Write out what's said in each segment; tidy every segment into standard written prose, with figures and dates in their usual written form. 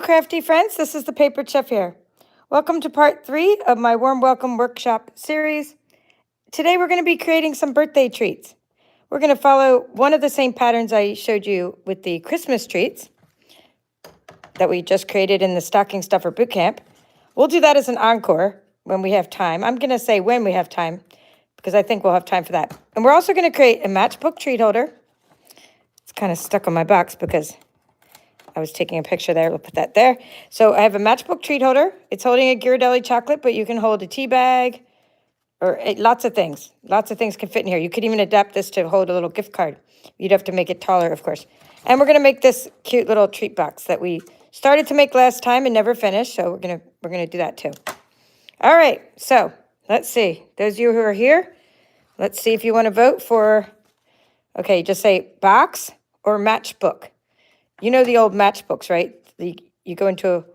crafty friends, this is the Paper Chef here. Welcome to part 3 of my Warm Welcome Workshop series. Today we're going to be creating some birthday treats. We're going to follow one of the same patterns I showed you with the Christmas treats that we just created in the Stocking Stuffer Bootcamp. We'll do that as an encore when we have time. I'm going to say when we have time because I think we'll have time for that. And we're also going to create a matchbook treat holder. It's kind of stuck on my box because I was taking a picture there. We'll put that there. So I have a matchbook treat holder. It's holding a Ghirardelli chocolate, but you can hold a tea bag or lots of things. Lots of things can fit in here. You could even adapt this to hold a little gift card. You'd have to make it taller, of course. And we're going to make this cute little treat box that we started to make last time and never finished. So we're gonna do that too. All right. So let's see. Those of you who are here, let's see if you want to vote for. Okay, just say box or matchbook. You know the old matchbooks, right? You go into,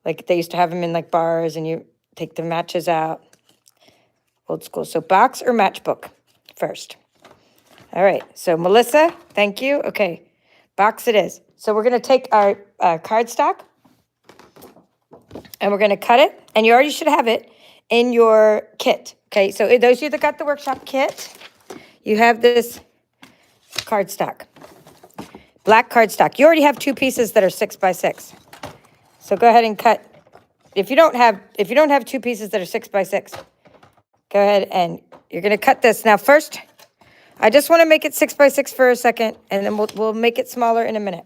like they used to have them in like bars and you take the matches out. Old school. So box or matchbook first. All right. So Melissa, thank you. Okay. Box it is. So we're going to take our cardstock and we're going to cut it. And you already should have it in your kit. Okay. So those of you that got the workshop kit, you have this cardstock. Black cardstock. You already have 2 pieces that are 6 by 6. So go ahead and cut. If you don't have 2 pieces that are 6 by 6, go ahead and you're going to cut this. Now first, I just want to make it 6 by 6 for a second, and then we'll make it smaller in a minute.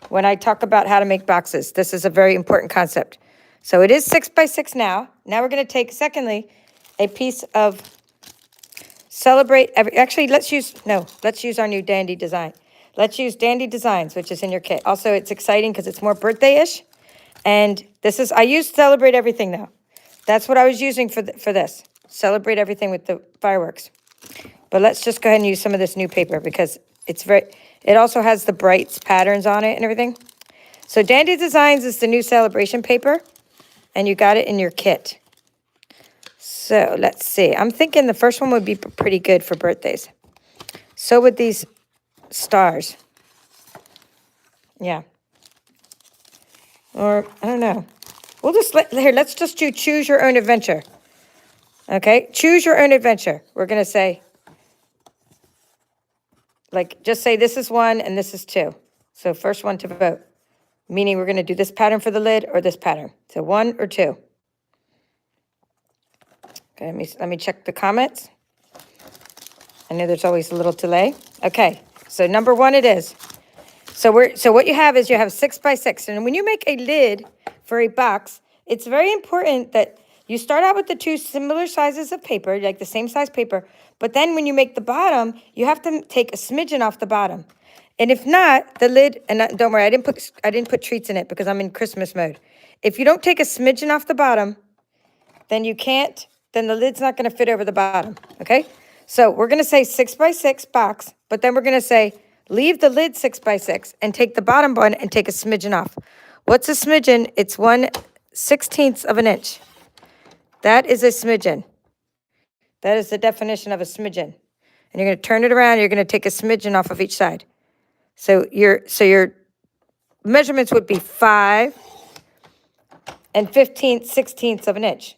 When I talk about how to make boxes, this is a very important concept. So it is 6 by 6 now. Now we're going to take, secondly, a piece of Celebrate Every. Actually, let's use our new Dandy design. Let's use Dandy Designs, which is in your kit. Also, it's exciting because it's more birthday-ish. And I used Celebrate Everything, though. That's what I was using for this. Celebrate Everything with the fireworks. But let's just go ahead and use some of this new paper because it also has the brights patterns on it and everything. So Dandy Designs is the new celebration paper, and you got it in your kit. So let's see. I'm thinking the first one would be pretty good for birthdays. So would these stars. Yeah. Or, I don't know. We'll just let's just do choose your own adventure. Okay? Choose your own adventure. We're going to say, just say this is 1 and this is 2. So first one to vote. Meaning we're going to do this pattern for the lid or this pattern. So 1 or 2. Okay, let me check the comments. I know there's always a little delay. Okay. So number 1 it is. So what you have is you have 6 by 6. And when you make a lid for a box, it's very important that you start out with the 2 similar sizes of paper, like the same size paper. But then when you make the bottom, you have to take a smidgen off the bottom. And if not, the lid, and don't worry, I didn't put treats in it because I'm in Christmas mode. If you don't take a smidgen off the bottom, then the lid's not going to fit over the bottom. Okay? So we're going to say 6 by 6 box, but then we're going to say leave the lid 6 by 6 and take the bottom one and take a smidgen off. What's a smidgen? It's 1/16 of an inch. That is a smidgen. That is the definition of a smidgen. And you're going to turn it around. You're going to take a smidgen off of each side. So your measurements would be 5 and 15/16 of an inch.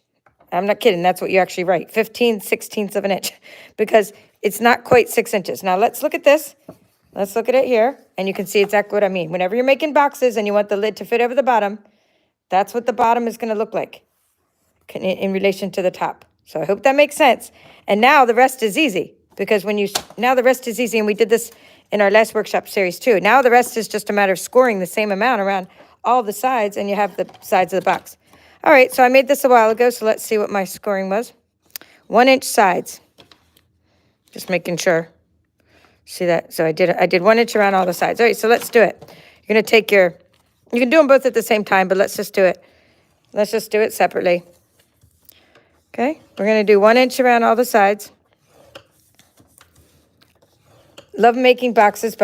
I'm not kidding. That's what you actually write. 15/16 of an inch because it's not quite 6 inches. Now let's look at this. Let's look at it here and you can see exactly what I mean. Whenever you're making boxes and you want the lid to fit over the bottom, that's what the bottom is going to look like in relation to the top. So I hope that makes sense. And now the rest is easy because now the rest is easy, and we did this in our last workshop series too. Now the rest is just a matter of scoring the same amount around all the sides, and you have the sides of the box. All right, so I made this a while ago, so let's see what my scoring was. 1 inch sides. Just making sure. See that? So I did 1 inch around all the sides. All right, so let's do it. You're going to take you can do them both at the same time, but let's just do it. Let's just do it separately. Okay, we're going to do 1 inch around all the sides. Love making boxes.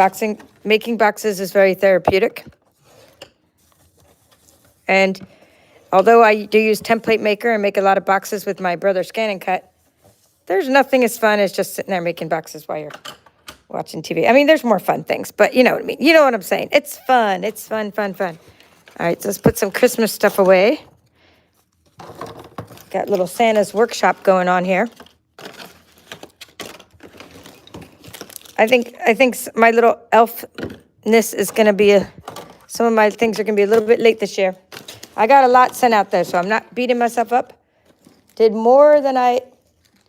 Making boxes is very therapeutic. And although I do use Template Maker and make a lot of boxes with my brother ScanNCut, there's nothing as fun as just sitting there making boxes while you're watching TV. I mean, there's more fun things, but you know what I mean. You know what I'm saying. It's fun. It's fun, fun, fun. All right, so let's put some Christmas stuff away. Got little Santa's workshop going on here. I think my little elfness is going to be some of my things are going to be a little bit late this year. I got a lot sent out there, so I'm not beating myself up. Did more than I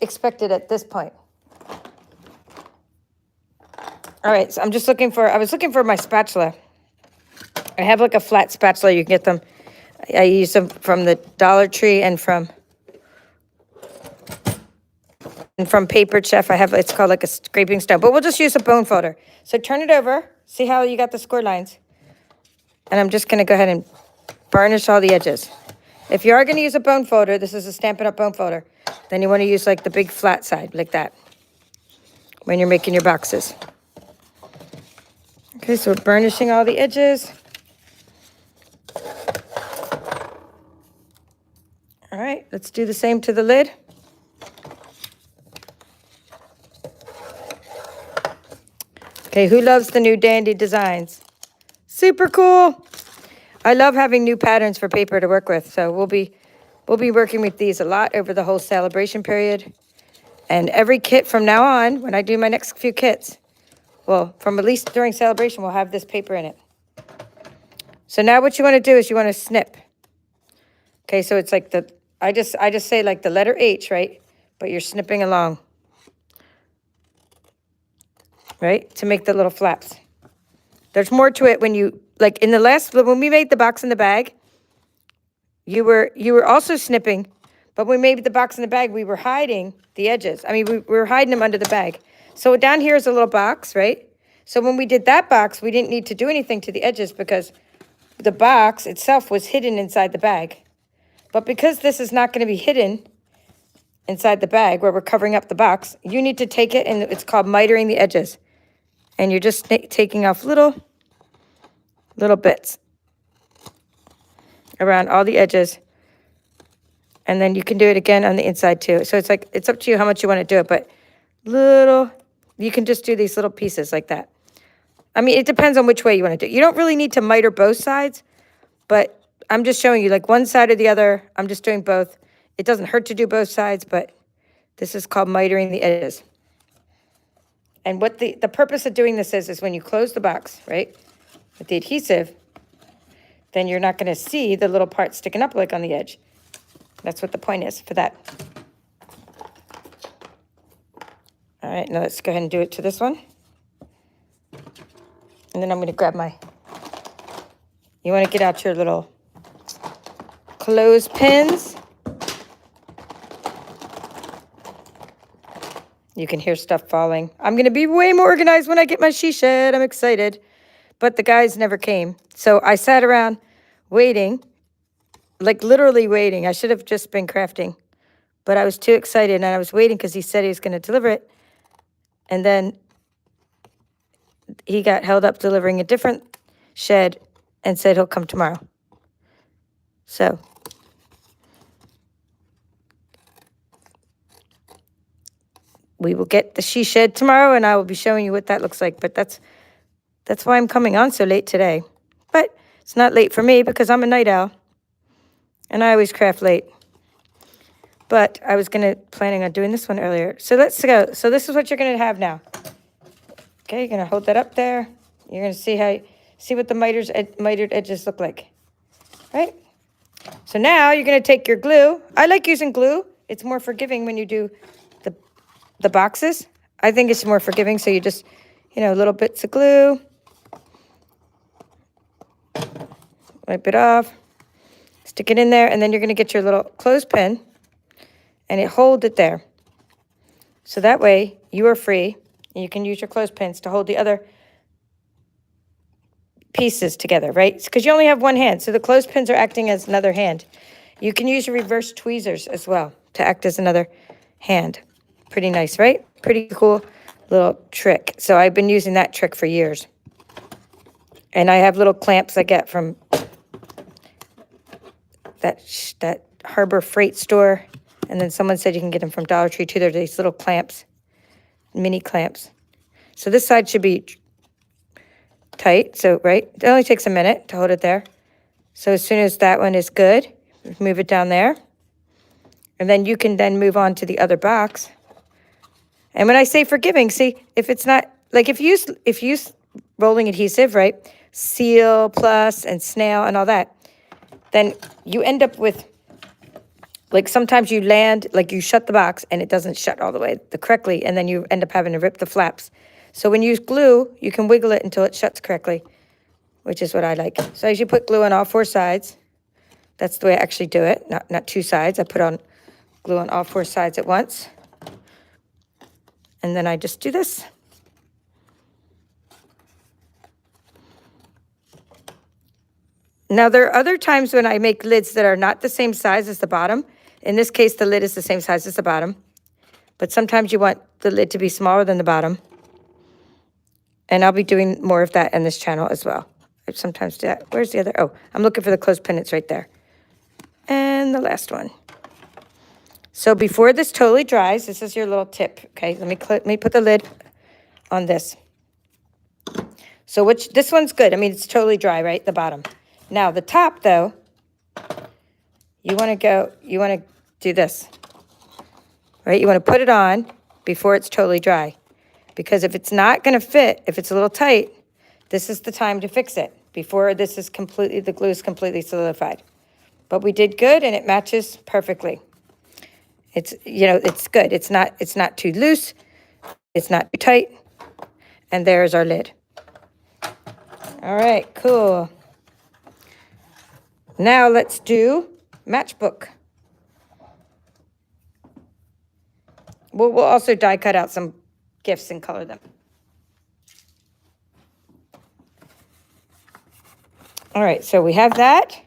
expected at this point. All right, so I was looking for my spatula. I have like a flat spatula. You can get them. I use them from the Dollar Tree and from Paper Chef. It's called like a scraping stone, but we'll just use a bone folder. So turn it over. See how you got the score lines? And I'm just gonna go ahead and burnish all the edges. If you are gonna use a bone folder, this is a Stampin' Up! Bone folder, then you wanna use like the big flat side, like that, when you're making your boxes. Okay, so we're burnishing all the edges. All right, let's do the same to the lid. Okay, who loves the new dandy designs? Super cool. I love having new patterns for paper to work with, so we'll be working with these a lot over the whole celebration period. And every kit from now on, when I do my next few kits, well, from at least during celebration, we'll have this paper in it. So now what you want to do is you want to snip. Okay, so it's like I just say like the letter H, right? But you're snipping along, right? To make the little flaps. There's more to it when you, like when we made the box in the bag, you were also snipping, but when we made the box in the bag, we were hiding the edges. I mean, we were hiding them under the bag. So down here is a little box, right? So when we did that box, we didn't need to do anything to the edges because the box itself was hidden inside the bag. But because this is not going to be hidden inside the bag where we're covering up the box, you need to take it, and it's called mitering the edges. And you're just taking off little bits around all the edges. And then you can do it again on the inside too. So it's up to you how much you want to do it, but you can just do these little pieces like that. I mean, it depends on which way you want to do it. You don't really need to miter both sides, but I'm just showing you like one side or the other. I'm just doing both. It doesn't hurt to do both sides, but this is called mitering the edges. And what the purpose of doing this is when you close the box, right, with the adhesive, then you're not going to see the little part sticking up like on the edge. That's what the point is for that. All right, now let's go ahead and do it to this one. And then I'm going to grab you want to get out your little clothespins. You can hear stuff falling. I'm going to be way more organized when I get my she shed. I'm excited. But the guys never came. So I sat around waiting, like literally waiting. I should have just been crafting. But I was too excited, and I was waiting because he said he was going to deliver it. And then he got held up delivering a different shed and said he'll come tomorrow. So we will get the she shed tomorrow, and I will be showing you what that looks like. But that's why I'm coming on so late today. But it's not late for me because I'm a night owl, and I always craft late. But I was planning on doing this one earlier. So let's go. So this is what you're going to have now. Okay, you're going to hold that up there. You're going to see what the mitered edges look like. Right? So now you're going to take your glue. I like using glue. It's more forgiving when you do the boxes. I think it's more forgiving, so you just, little bits of glue. Wipe it off. Stick it in there, and then you're going to get your little clothespin, and hold it there. So that way, you are free, and you can use your clothespins to hold the other pieces together, right? Because you only have one hand, so the clothespins are acting as another hand. You can use your reverse tweezers as well to act as another hand. Pretty nice, right? Pretty cool little trick. So I've been using that trick for years. And I have little clamps I get from that Harbor Freight store. And then someone said you can get them from Dollar Tree too. They're these little clamps, mini clamps. So this side should be tight. So, right? It only takes a minute to hold it there. So as soon as that one is good, move it down there. And then you can then move on to the other box. And when I say forgiving, see, if it's not, like if you use rolling adhesive, right, Seal Plus and Snail and all that, then you end up with, like sometimes you land, like you shut the box and it doesn't shut all the way correctly, and then you end up having to rip the flaps. So when you use glue, you can wiggle it until it shuts correctly, which is what I like. So as you put glue on all 4 sides, that's the way I actually do it, not 2 sides. I put on glue on all 4 sides at once. And then I just do this. Now, there are other times when I make lids that are not the same size as the bottom. In this case, the lid is the same size as the bottom. But sometimes you want the lid to be smaller than the bottom. And I'll be doing more of that in this channel as well. I sometimes do that. Where's the other? Oh, I'm looking for the closed pendants right there. And the last one. So before this totally dries, this is your little tip, okay? Let me put the lid on this. So this one's good. I mean, it's totally dry, right? The bottom. Now, the top, though, you want to do this, right? You want to put it on before it's totally dry. Because if it's not going to fit, if it's a little tight, this is the time to fix it before the glue is completely solidified. But we did good, and it matches perfectly. It's, it's good. It's not too loose. It's not too tight. And there's our lid. All right, cool. Now let's do matchbook. We'll also die cut out some gifts and color them. All right, so we have that,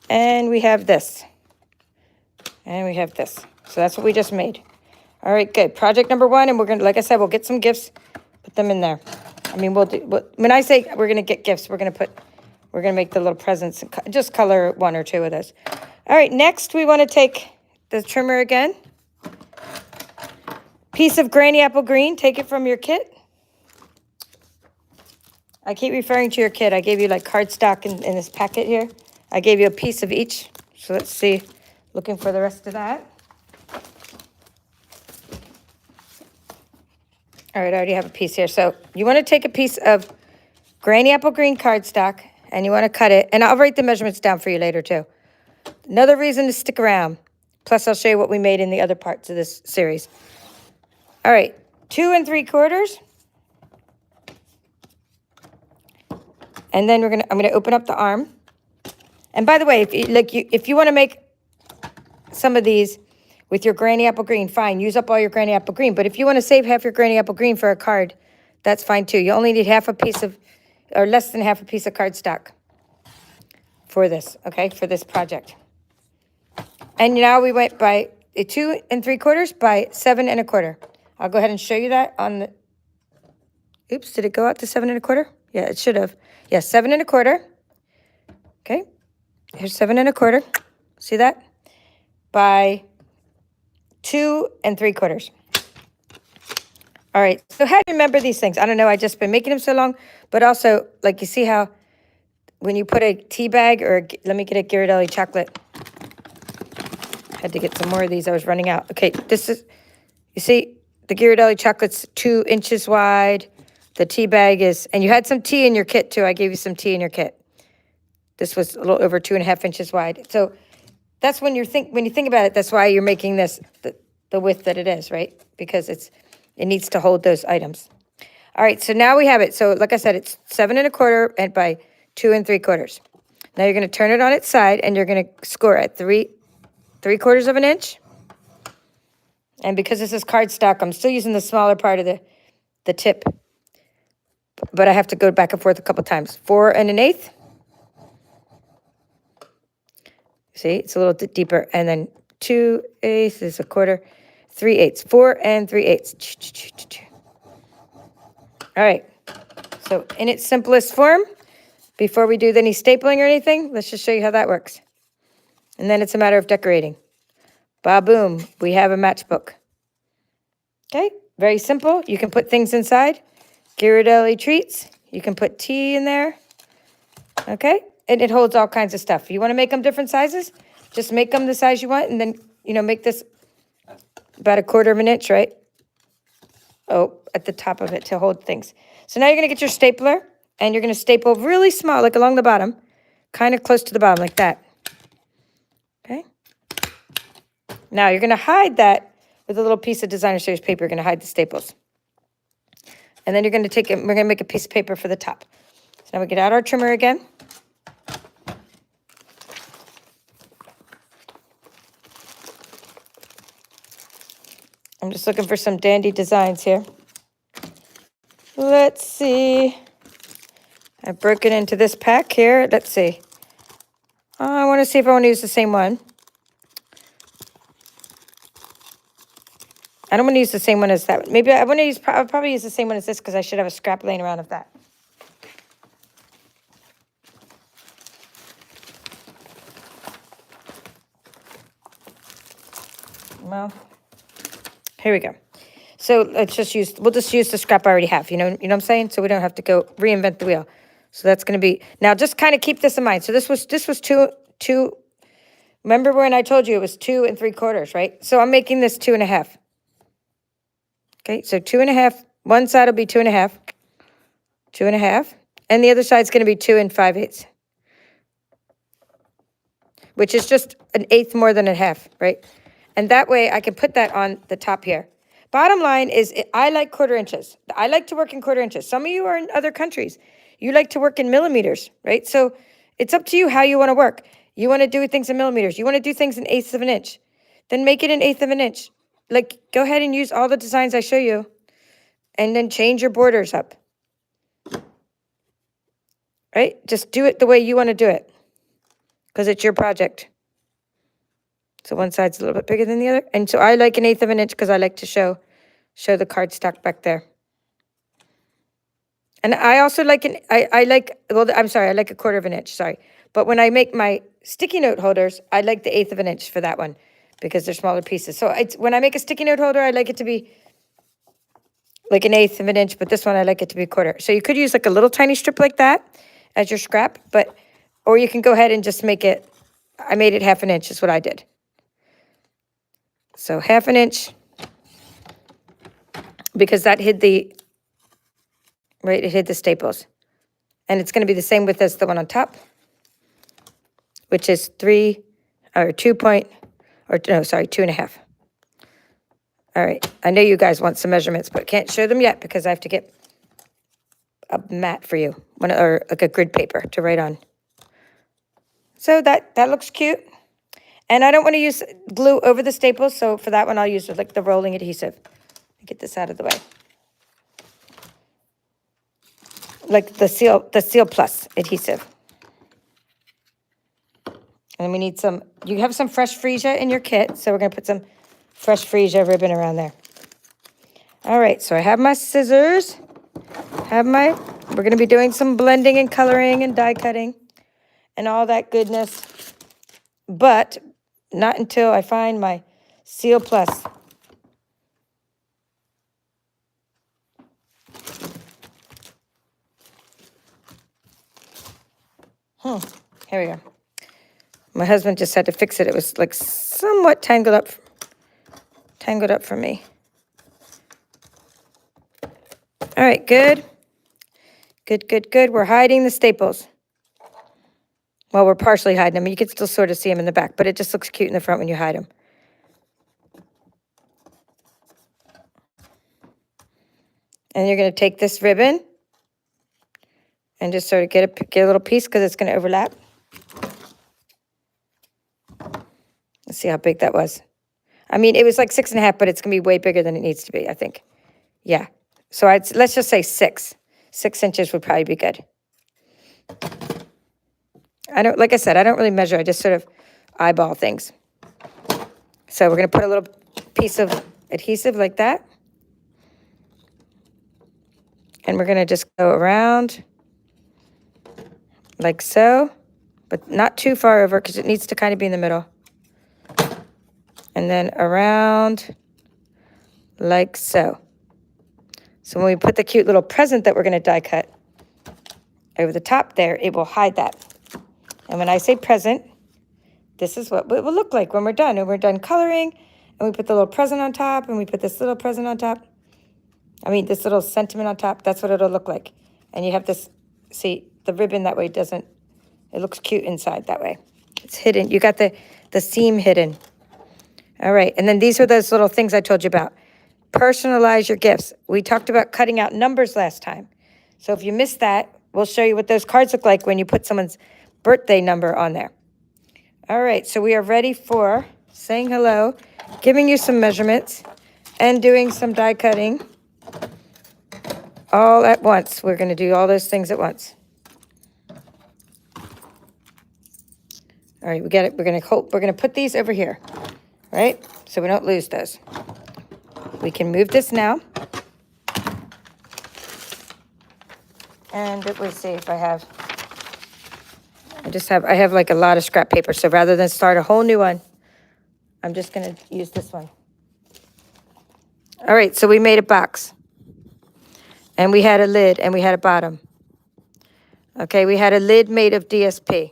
and we have this, and we have this. So that's what we just made. All right, good. Project number 1, and we're gonna, like I said, we'll get some gifts, put them in there. I mean, when I say we're gonna get gifts, we're gonna make the little presents and just color 1 or 2 of those. All right, next we want to take the trimmer again. Piece of granny apple green. Take it from your kit. I keep referring to your kit. I gave you like cardstock in this packet here. I gave you a piece of each. So let's see. Looking for the rest of that. All right, I already have a piece here. So you want to take a piece of granny apple green cardstock, and you want to cut it. And I'll write the measurements down for you later, too. Another reason to stick around. Plus, I'll show you what we made in the other parts of this series. All right, 2 3/4. And then I'm gonna open up the arm. And by the way, if you want to make some of these with your granny apple green, fine, use up all your granny apple green. But if you want to save half your granny apple green for a card, that's fine too. You only need less than half a piece of cardstock for this, okay, for this project. And now we went by 2 3/4 by 7 1/4. I'll go ahead and show you that on the, oops, did it go out to 7 1/4? Yeah, it should have. Yeah, 7 1/4. Okay, here's 7 1/4. See that? By 2 3/4. All right, so how do you remember these things? I don't know, I've just been making them so long, but also, like, you see how when you put a tea bag, or let me get a Ghirardelli chocolate. Had to get some more of these, I was running out. Okay, this is, you see, the Ghirardelli chocolate's 2 inches wide. The tea bag is, and you had some tea in your kit too. I gave you some tea in your kit. This was a little over 2.5 inches wide. So that's when you think about it, that's why you're making this the width that it is, right? Because it needs to hold those items. All right, so now we have it. So like I said, it's 7 1/4 and by 2 3/4. Now you're going to turn it on its side, and you're going to score at 3/4 of an inch. And because this is cardstock, I'm still using the smaller part of the tip. But I have to go back and forth a couple times. 4 1/8. See, it's a little deeper. And then 2/8 is 1/4. 3/8. 4 3/8. All right. So in its simplest form, before we do any stapling or anything, let's just show you how that works. And then it's a matter of decorating. Ba-boom, we have a matchbook. Okay, very simple. You can put things inside. Ghirardelli treats. You can put tea in there. Okay, and it holds all kinds of stuff. You want to make them different sizes? Just make them the size you want, and then, you know, make this about 1/4 of an inch, right? Oh, at the top of it to hold things. So now you're going to get your stapler, and you're going to staple really small, like along the bottom, kind of close to the bottom, like that. Okay? Now you're going to hide that with a little piece of designer series paper. You're going to hide the staples. And then you're going to take it, we're going to make a piece of paper for the top. So now we get out our trimmer again. I'm just looking for some dandy designs here. Let's see. I've broken into this pack here. Let's see. I want to see if I want to use the same one. I don't want to use the same one as that one. Maybe I want to use, I'll probably use the same one as this because I should have a scrap laying around of that. Well, here we go. So let's just use, we'll just use the scrap I already have, you know what I'm saying? So we don't have to go reinvent the wheel. So that's going to be, now just kind of keep this in mind. So this was two, remember when I told you it was 2 3/4, right? So I'm making this 2 1/2. Okay, so 2 1/2, one side will be 2 1/2, 2 1/2, and the other side's going to be 2 5/8, which is just 1/8 more than 1/2, right? And that way I can put that on the top here. Bottom line is I like 1/4 inches. I like to work in 1/4 inches. Some of you are in other countries. You like to work in millimeters, right? So it's up to you how you want to work. You want to do things in millimeters. You want to do things in 1/8 of an inch. Then make it an 1/8 of an inch. Like, go ahead and use all the designs I show you. And then change your borders up. Right? Just do it the way you want to do it. Because it's your project. So one side's a little bit bigger than the other. And so I like an 1/8 of an inch because I like to show the cardstock back there. And I also like I like 1/4 of an inch, sorry. But when I make my sticky note holders, I like the 1/8 of an inch for that one because they're smaller pieces. So when I make a sticky note holder, I like it to be like an 1/8 of an inch, but this one I like it to be 1/4. So you could use like a little tiny strip like that as your scrap, or you can go ahead and just make it, I made it 1/2 an inch is what I did. So 1/2 an inch, because that hid the, right, it hid the staples. And it's going to be the same width as the one on top, which is 2 1/2. All right, I know you guys want some measurements, but can't show them yet because I have to get a mat for you, or like a grid paper to write on. So that looks cute. And I don't want to use glue over the staples, so for that one I'll use like the rolling adhesive. Get this out of the way. Like the Seal Plus adhesive. And we need some, you have some fresh freesia in your kit, so we're going to put some fresh freesia ribbon around there. All right, so I have my scissors, we're going to be doing some blending and coloring and die cutting and all that goodness, but not until I find my Seal Plus. Here we go. My husband just had to fix it. It was like somewhat tangled up for me. All right, good. Good. We're hiding the staples. Well, we're partially hiding them. You can still sort of see them in the back, but it just looks cute in the front when you hide them. And you're going to take this ribbon and just sort of get a little piece because it's going to overlap. Let's see how big that was. I mean, it was like 6 1/2, but it's going to be way bigger than it needs to be, I think. Yeah. So let's just say 6. 6 inches would probably be good. Like I said, I don't really measure. I just sort of eyeball things. So we're going to put a little piece of adhesive like that. And we're going to just go around like so, but not too far over because it needs to kind of be in the middle. And then around like so. So when we put the cute little present that we're going to die cut over the top there, it will hide that. And when I say present, this is what it will look like when we're done. And we're done coloring, and we put the little present on top, and we put this little present on top. I mean, this little sentiment on top. That's what it'll look like. And you have this, see, the ribbon that way doesn't, it looks cute inside that way. It's hidden. You got the seam hidden. All right, and then these are those little things I told you about. Personalize your gifts. We talked about cutting out numbers last time. So if you missed that, we'll show you what those cards look like when you put someone's birthday number on there. All right, so we are ready for saying hello, giving you some measurements, and doing some die cutting all at once. We're going to do all those things at once. All right, we get it. We're going to put these over here, right? So we don't lose those. We can move this now. And let's see if I have, I have like a lot of scrap paper. So rather than start a whole new one, I'm just going to use this one. All right, so we made a box. And we had a lid and we had a bottom. Okay, we had a lid made of DSP.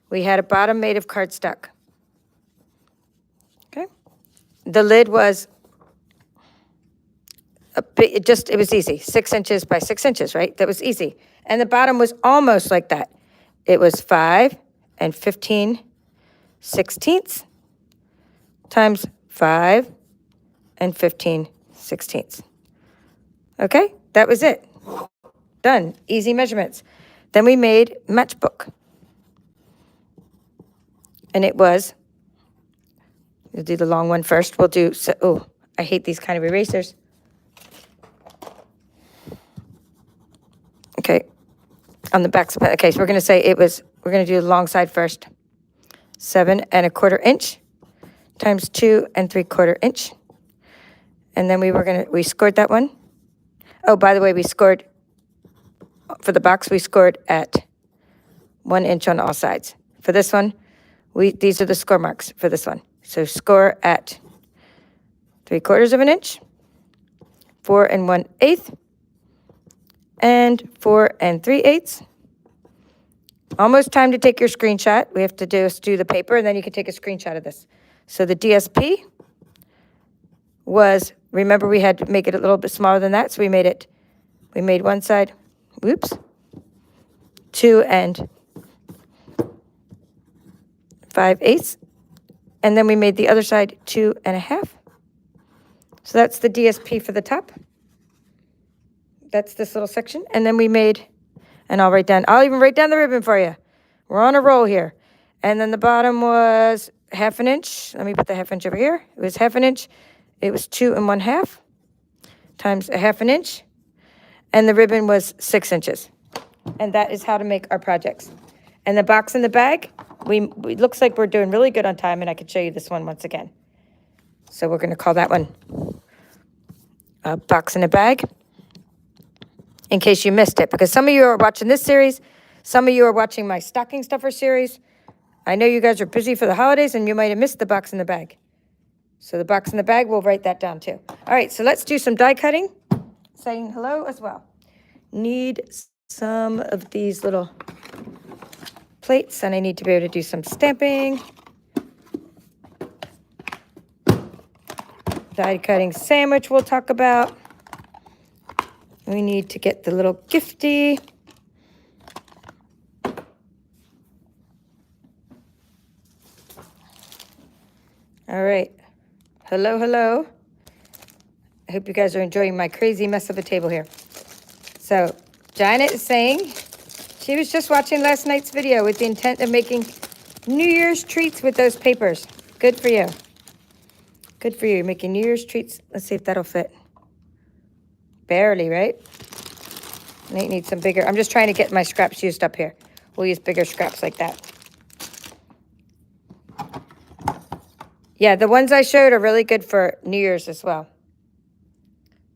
We had a bottom made of cardstock. Okay. The lid was a bit, it was easy. 6 inches by 6 inches, right? That was easy. And the bottom was almost like that. It was 5 and 15 sixteenths times 5 and 15 sixteenths. Okay, that was it. Done. Easy measurements. Then we made matchbook. And it was, we'll do the long one first. We'll do, oh, I hate these kind of erasers. Okay, on the back. Okay, so we're going to say we're going to do the long side first. 7 1/4 inch times 2 3/4 inch. And then we scored that one. Oh, by the way, we scored, for the box, we scored at 1 inch on all sides. For this one, these are the score marks for this one. So score at 3/4 inch, 4 1/8, and 4 3/8. Almost time to take your screenshot. We have to do the paper, and then you can take a screenshot of this. So the DSP was, remember we had to make it a little bit smaller than that, so we made one side, whoops, 2 5/8, and then we made the other side 2 1/2. So that's the DSP for the top. That's this little section. And then we made, and I'll even write down the ribbon for you. We're on a roll here. And then the bottom was 1/2 inch. Let me put the 1/2 inch over here. It was 1/2 inch. It was 2 1/2 times 1/2 inch. And the ribbon was 6 inches. And that is how to make our projects. And the box in the bag, it looks like we're doing really good on time, and I could show you this one once again. So we're going to call that one a box in a bag, in case you missed it. Because some of you are watching this series, some of you are watching my stocking stuffer series. I know you guys are busy for the holidays, and you might have missed the box in the bag. So the box in the bag, we'll write that down too. All right, so let's do some die cutting, saying hello as well. Need some of these little plates, and I need to be able to do some stamping. Die cutting sandwich we'll talk about. We need to get the little gifty. All right. Hello, hello. I hope you guys are enjoying my crazy mess of a table here. So, Janet is saying she was just watching last night's video with the intent of making New Year's treats with those papers. Good for you. Good for you. You're making New Year's treats. Let's see if that'll fit. Barely, right? Nate needs some bigger. I'm just trying to get my scraps used up here. We'll use bigger scraps like that. Yeah, the ones I showed are really good for New Year's as well.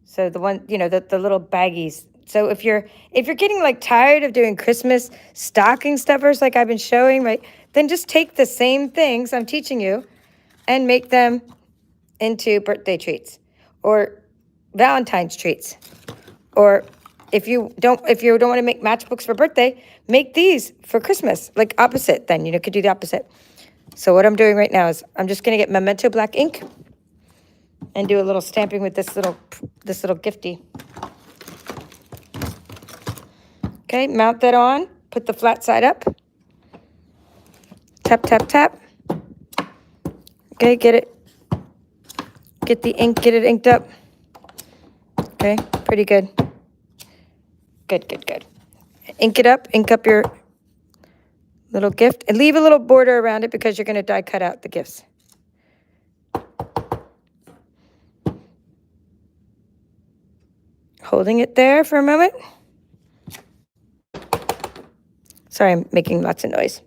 So the one, the little baggies. So if you're getting like tired of doing Christmas stocking stuffers like I've been showing, right? Then just take the same things I'm teaching you and make them into birthday treats or Valentine's treats or if you don't want to make matchbooks for birthday, make these for Christmas, like opposite. Then you could do the opposite. So what I'm doing right now is I'm just going to get Memento black ink and do a little stamping with this little gifty. Okay, mount that on. Put the flat side up. Tap, tap, tap. Okay, get it inked up. Okay, pretty good. Good. Ink it up, ink up your little gift, and leave a little border around it because you're going to die cut out the gifts. Holding it there for a moment. Sorry, I'm making lots of noise.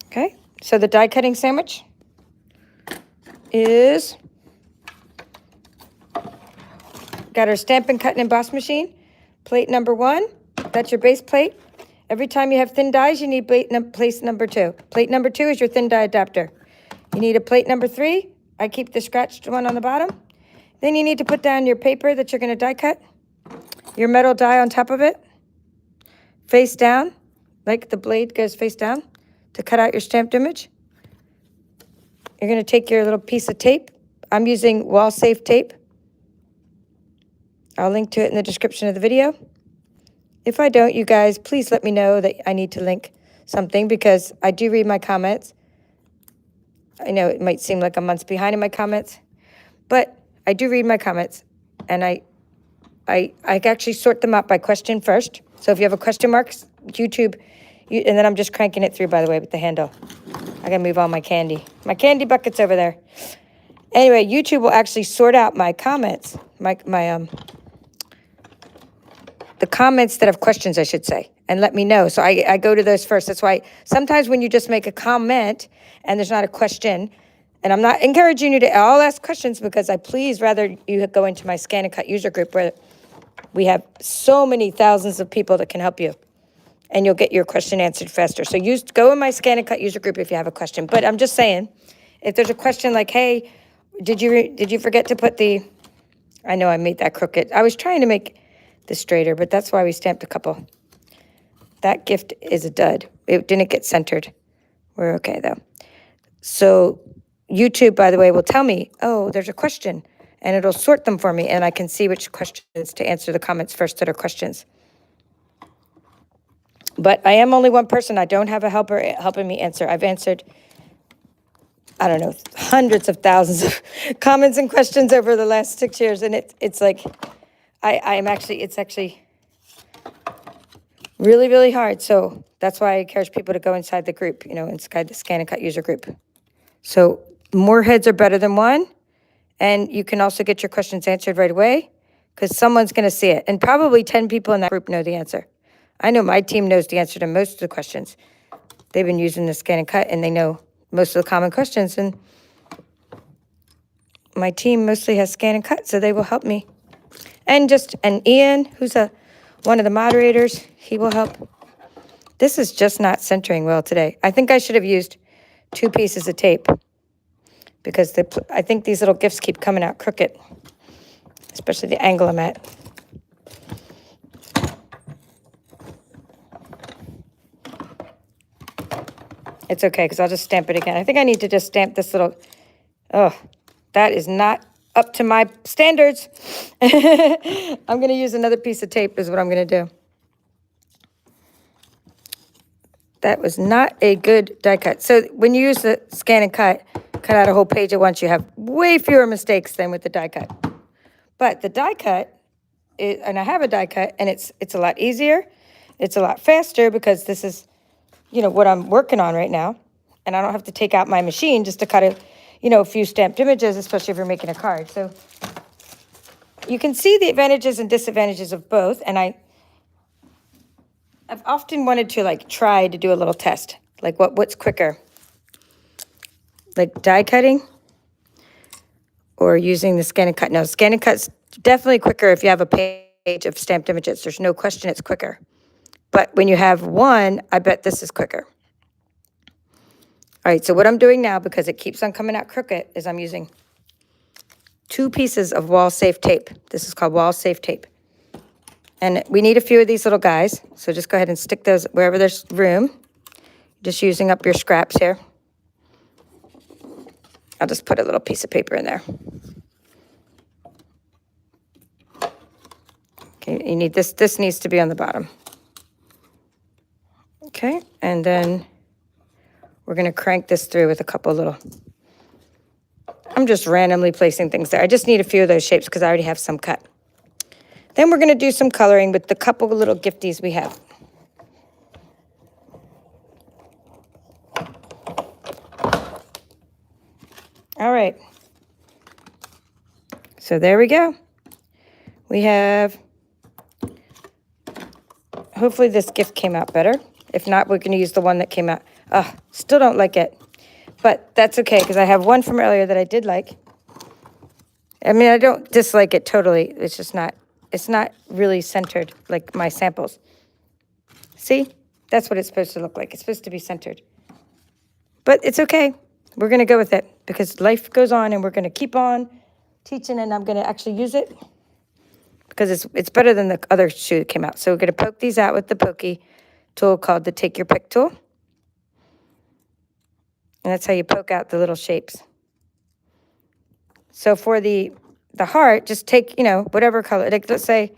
Okay, so the die cutting sandwich is, got our Stampin' Cut and Emboss machine. Plate number 1, that's your base plate. Every time you have thin dies, you need plate number 2. Plate number 2 is your thin die adapter. You need a plate number 3. I keep the scratched one on the bottom. Then you need to put down your paper that you're going to die cut. Your metal die on top of it. Face down, like the blade goes face down to cut out your stamped image. You're going to take your little piece of tape. I'm using wall safe tape. I'll link to it in the description of the video. If I don't, you guys, please let me know that I need to link something because I do read my comments. I know it might seem like I'm months behind in my comments, but I do read my comments, and I actually sort them out by question first. So if you have a question mark, YouTube, and then I'm just cranking it through, by the way, with the handle. I gotta move all my candy. My candy bucket's over there. Anyway, YouTube will actually sort out my comments, the comments that have questions, I should say, and let me know. So I go to those first. That's why sometimes when you just make a comment and there's not a question, and I'm not encouraging you to all ask questions because I please rather you go into my ScanNCut user group where we have so many thousands of people that can help you, and you'll get your question answered faster. So go in my ScanNCut user group if you have a question. But I'm just saying, if there's a question like, hey, did you forget to put the, I know I made that crooked. I was trying to make this straighter, but that's why we stamped a couple. That gift is a dud. It didn't get centered. We're okay, though. So YouTube, by the way, will tell me, oh, there's a question, and it'll sort them for me, and I can see which questions to answer the comments first that are questions. But I am only one person. I don't have a helper helping me answer. I've answered, I don't know, hundreds of thousands of comments and questions over the last 6 years, and it's like, it's actually really, really hard. So that's why I encourage people to go inside the group, inside the ScanNCut user group. So more heads are better than one. And you can also get your questions answered right away because someone's going to see it. And probably 10 people in that group know the answer. I know my team knows the answer to most of the questions. They've been using the ScanNCut and they know most of the common questions. And my team mostly has ScanNCut, so they will help me. And Ian, who's one of the moderators, he will help. This is just not centering well today. I think I should have used 2 pieces of tape because I think these little gifts keep coming out crooked, especially the angle I'm at. It's okay because I'll just stamp it again. I think I need to just stamp this little, oh, that is not up to my standards. I'm going to use another piece of tape is what I'm going to do. That was not a good die cut. So when you use the ScanNCut, cut out a whole page at once, you have way fewer mistakes than with the die cut. But the die cut, and I have a die cut, and it's a lot easier. It's a lot faster because this is, what I'm working on right now. And I don't have to take out my machine just to cut a few stamped images, especially if you're making a card. So you can see the advantages and disadvantages of both. And I've often wanted to try to do a little test, like what's quicker, like die cutting or using the ScanNCut. Now, ScanNCut's definitely quicker if you have a page of stamped images. There's no question it's quicker. But when you have one, I bet this is quicker. All right, so what I'm doing now, because it keeps on coming out crooked, is I'm using 2 pieces of wall safe tape. This is called wall safe tape. And we need a few of these little guys. So just go ahead and stick those wherever there's room. Just using up your scraps here. I'll just put a little piece of paper in there. Okay, you need this. This needs to be on the bottom. Okay, and then we're going to crank this through with a couple little. I'm just randomly placing things there. I just need a few of those shapes because I already have some cut. Then we're going to do some coloring with the couple of little gifties we have. All right. So there we go. We have, hopefully this gift came out better. If not, we're going to use the one that came out. Still don't like it. But that's okay because I have one from earlier that I did like. I mean, I don't dislike it totally. It's just not, it's not really centered like my samples. See? That's what it's supposed to look like. It's supposed to be centered. But it's okay. We're going to go with it because life goes on and we're going to keep on teaching, and I'm going to actually use it because it's better than the other shoe that came out. So we're going to poke these out with the pokey tool called the Take Your Pick tool. And that's how you poke out the little shapes. So for the heart, just take, whatever color. Like, let's say,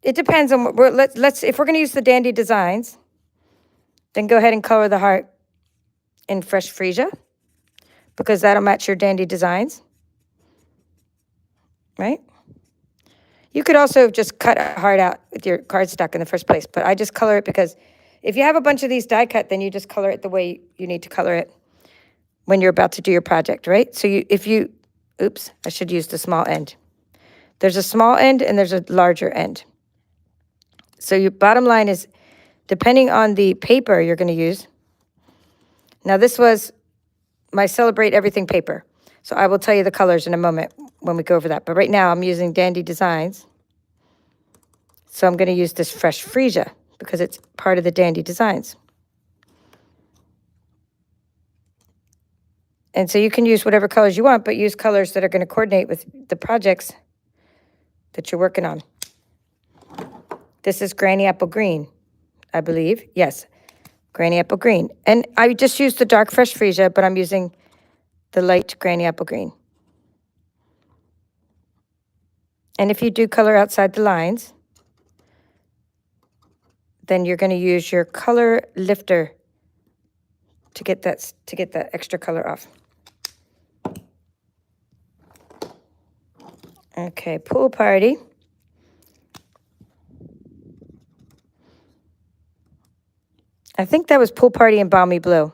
it depends on what let's if we're going to use the Dandy Designs, then go ahead and color the heart in Fresh Freesia because that'll match your Dandy Designs. Right? You could also just cut a heart out with your cardstock in the first place, but I just color it because if you have a bunch of these die cut, then you just color it the way you need to color it when you're about to do your project, right? So oops, I should use the small end. There's a small end and there's a larger end. So your bottom line is, depending on the paper you're going to use. Now this was my Celebrate Everything paper. So I will tell you the colors in a moment when we go over that. But right now I'm using Dandy Designs. So I'm going to use this Fresh Freesia because it's part of the Dandy Designs. And so you can use whatever colors you want, but use colors that are going to coordinate with the projects that you're working on. This is Granny Apple Green, I believe. Yes, Granny Apple Green. And I just used the dark Fresh Freesia, but I'm using the light Granny Apple Green. And if you do color outside the lines, then you're going to use your color lifter to get that extra color off. Okay, Pool Party. I think that was Pool Party and Balmy Blue.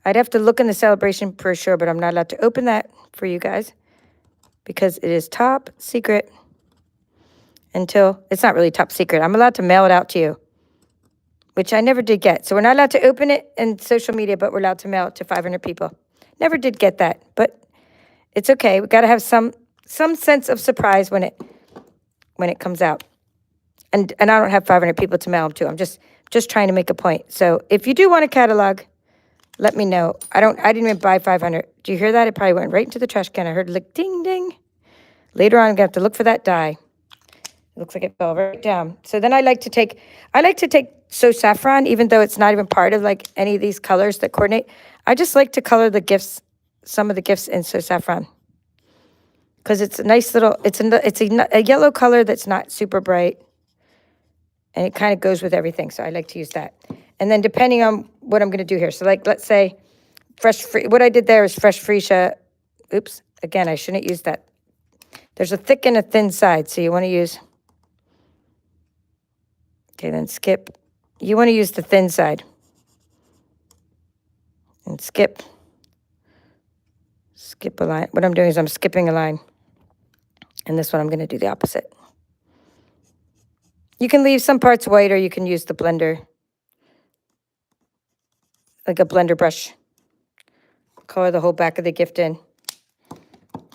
I'd have to look in the celebration brochure, but I'm not allowed to open that for you guys because it is top secret until, it's not really top secret. I'm allowed to mail it out to you, which I never did get. So we're not allowed to open it in social media, but we're allowed to mail it to 500 people. Never did get that, but it's okay. We got to have some sense of surprise when it comes out. And I don't have 500 people to mail them to. I'm just trying to make a point. So if you do want a catalog, let me know. I didn't even buy 500. Do you hear that? It probably went right into the trash can. I heard like ding, ding. Later on, I'm going to have to look for that die. It looks like it fell right down. So then I like to take So Saffron, even though it's not even part of like any of these colors that coordinate. I just like to color the gifts, some of the gifts in So Saffron. Because it's a nice little, it's a yellow color that's not super bright. And it kind of goes with everything. So I like to use that. And then depending on what I'm going to do here. So like, let's say what I did there is Fresh Freesia. Oops. Again, I shouldn't use that. There's a thick and a thin side. So you want to use, okay, then skip. You want to use the thin side. And skip a line. What I'm doing is I'm skipping a line. And this one I'm going to do the opposite. You can leave some parts white or you can use the blender. Like a blender brush. Color the whole back of the gift in.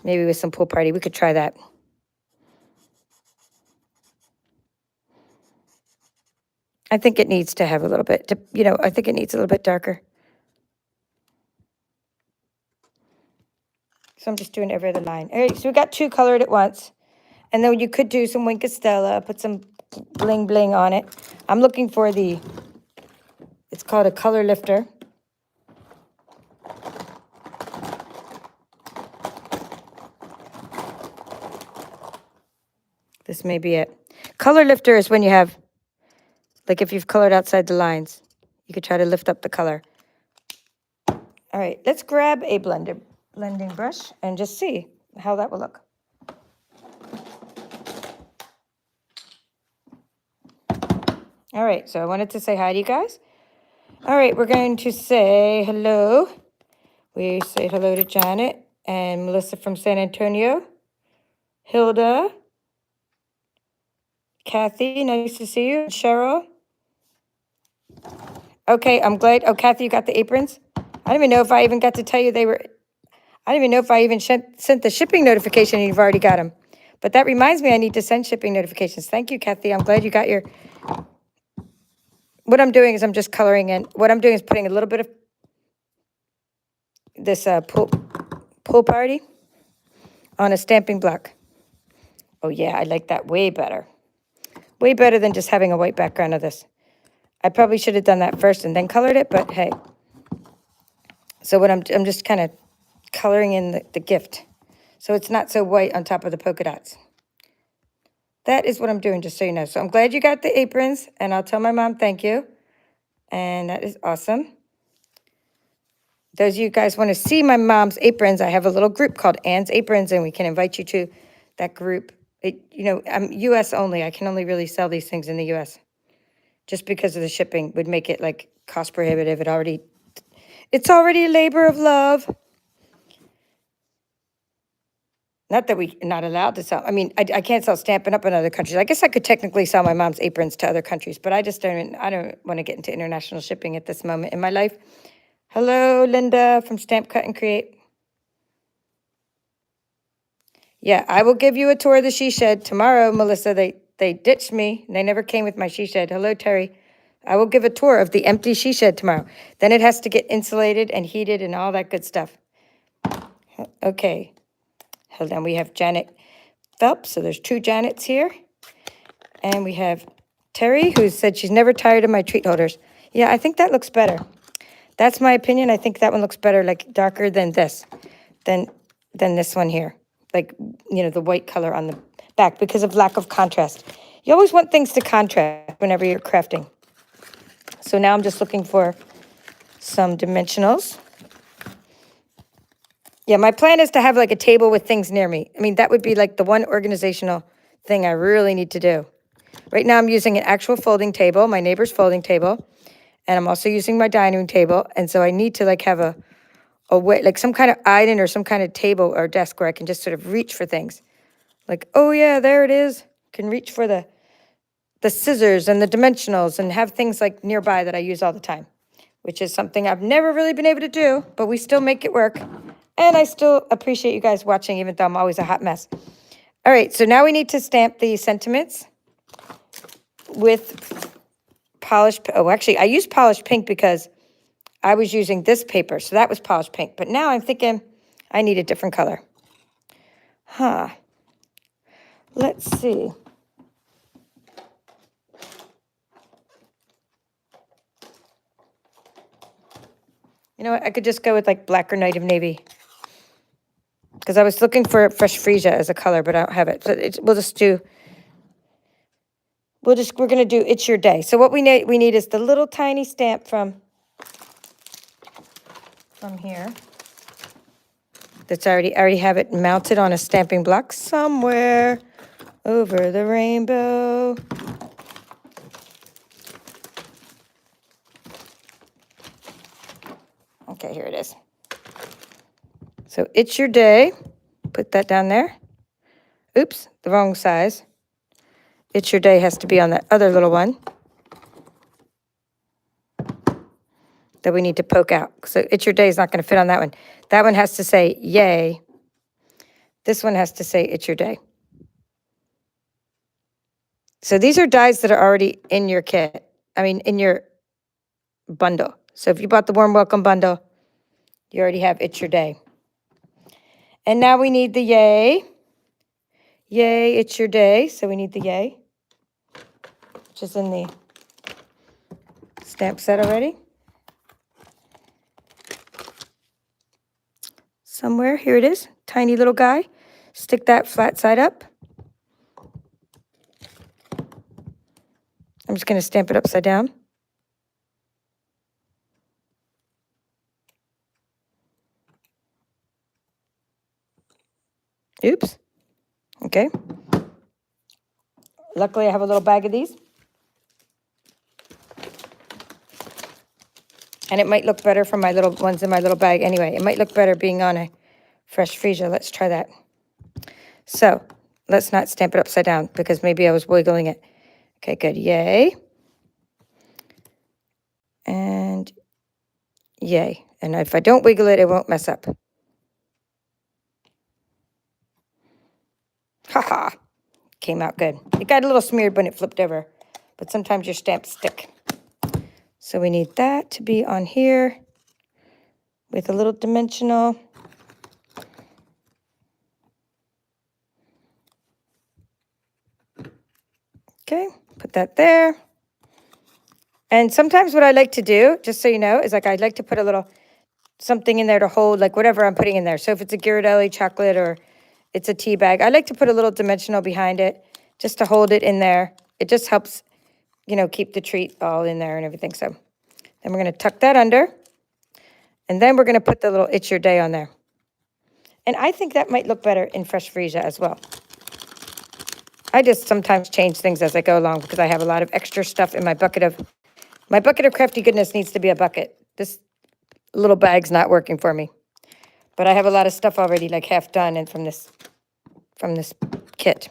Maybe with some Pool Party. We could try that. I think it needs to have a little bit, I think it needs a little bit darker. So I'm just doing every other line. All right, so we got 2 colored at once. And then you could do some Wink of Stella, put some bling bling on it. I'm looking for it's called a color lifter. This may be it. Color lifter is when you have, like if you've colored outside the lines, you could try to lift up the color. All right, let's grab a blending brush and just see how that will look. All right, so I wanted to say hi to you guys. All right, we're going to say hello. We say hello to Janet and Melissa from San Antonio. Hilda. Kathy, nice to see you. Cheryl. Okay, I'm glad. Oh, Kathy, you got the aprons? I don't even know if I even got to tell you they were. I don't even know if I even sent the shipping notification and you've already got them. But that reminds me, I need to send shipping notifications. Thank you, Kathy. I'm glad you got your. What I'm doing is I'm just coloring in. What I'm doing is putting a little bit of this pool party on a stamping block. Oh, yeah, I like that way better. Way better than just having a white background of this. I probably should have done that first and then colored it, but hey. So what I'm just kind of coloring in the gift. So it's not so white on top of the polka dots. That is what I'm doing, just so you know. So I'm glad you got the aprons, and I'll tell my mom thank you. And that is awesome. Those of you guys want to see my mom's aprons, I have a little group called Anne's Aprons, and we can invite you to that group. I'm U.S. only. I can only really sell these things in the U.S. Just because of the shipping would make it like cost prohibitive. It's already a labor of love. Not that we're not allowed to sell. I mean, I can't sell Stampin' Up in other countries. I guess I could technically sell my mom's aprons to other countries, but I don't want to get into international shipping at this moment in my life. Hello, Linda from ScanNCut and Create. Yeah, I will give you a tour of the she shed tomorrow, Melissa. They ditched me. And they never came with my she shed. Hello, Terry. I will give a tour of the empty she shed tomorrow. Then it has to get insulated and heated and all that good stuff. Okay. Hold on. We have Janet Phelps. So there's 2 Janets here. And we have Terry, who said she's never tired of my treat holders. Yeah, I think that looks better. That's my opinion. I think that one looks better, like darker than this, than this one here. Like, the white color on the back because of lack of contrast. You always want things to contrast whenever you're crafting. So now I'm just looking for some dimensionals. Yeah, my plan is to have like a table with things near me. I mean, that would be like the one organizational thing I really need to do. Right now I'm using an actual folding table, my neighbor's folding table, and I'm also using my dining room table. And so I need to like have a way, like some kind of island or some kind of table or desk where I can just sort of reach for things. Like, oh yeah, there it is. Can reach for the scissors and the dimensionals and have things like nearby that I use all the time, which is something I've never really been able to do, but we still make it work. And I still appreciate you guys watching, even though I'm always a hot mess. All right, so now we need to stamp the sentiments with polished, actually, I used polished pink because I was using this paper, so that was polished pink. But now I'm thinking I need a different color. Let's see. You know what? I could just go with like black or native navy. Because I was looking for fresh freesia as a color, but I don't have it. So we're going to do It's Your Day. So what we need is the little tiny stamp from here. That's I already have it mounted on a stamping block somewhere over the rainbow. Okay, here it is. So It's Your Day. Put that down there. Oops, the wrong size. It's Your Day has to be on that other little one that we need to poke out. So It's Your Day is not going to fit on that one. That one has to say yay. This one has to say It's Your Day. So these are dies that are already in your kit. I mean, in your bundle. So if you bought the Warm Welcome bundle, you already have It's Your Day. And now we need the yay. Yay, it's your day. So we need the yay, which is in the stamp set already. Somewhere, here it is, tiny little guy. Stick that flat side up. I'm just going to stamp it upside down. Oops. Okay. Luckily, I have a little bag of these. And it might look better from my little ones in my little bag anyway. It might look better being on a fresh freesia. Let's try that. So let's not stamp it upside down because maybe I was wiggling it. Okay, good. Yay. And yay. And if I don't wiggle it, it won't mess up. Haha. Came out good. It got a little smeared when it flipped over, but sometimes your stamps stick. So we need that to be on here with a little dimensional. Okay, put that there. And sometimes what I like to do, just so you know, is like I'd like to put a little something in there to hold like whatever I'm putting in there. So if it's a Ghirardelli chocolate or it's a tea bag, I like to put a little dimensional behind it just to hold it in there. It just helps, you know, keep the treat all in there and everything. So then we're going to tuck that under. And then we're going to put the little It's Your Day on there. And I think that might look better in fresh freesia as well. I just sometimes change things as I go along because I have a lot of extra stuff in my bucket of crafty goodness needs to be a bucket. This little bag's not working for me. But I have a lot of stuff already like half done and from this kit.